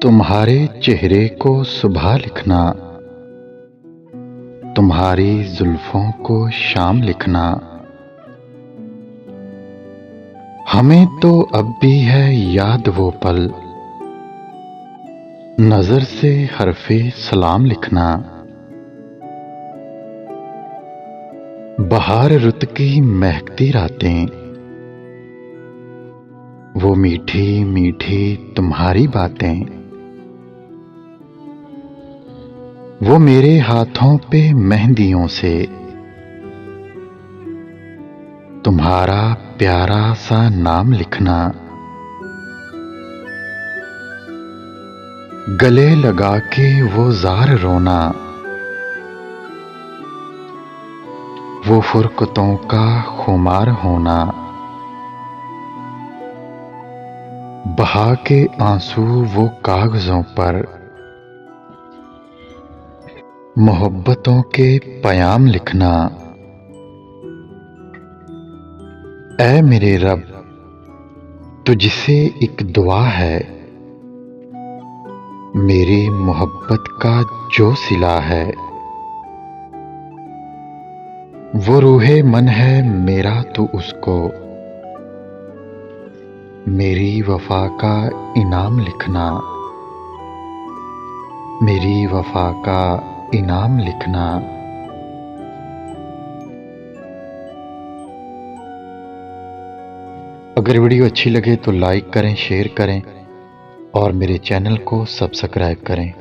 तुम्हारे चेहरे को सुबह लिखना, तुम्हारी जुल्फों को शाम लिखना। हमें तो अब भी है याद वो पल, नजर से हरफे सलाम लिखना। बहार रुत की महकती रातें, वो मीठी मीठी तुम्हारी बातें, वो मेरे हाथों पे मेहंदियों से तुम्हारा प्यारा सा नाम लिखना। गले लगा के वो जार रोना, वो फुरकतों का खुमार होना। बहा के आंसू वो कागजों पर मोहब्बतों के पयाम लिखना। ऐ मेरे रब, तुझसे एक दुआ है, मेरी मोहब्बत का जो सिला है। वो रूहे मन है मेरा, तू उसको मेरी वफा का इनाम लिखना। मेरी वफा का इनाम लिखना। अगर वीडियो अच्छी लगे तो लाइक करें, शेयर करें और मेरे चैनल को सब्सक्राइब करें।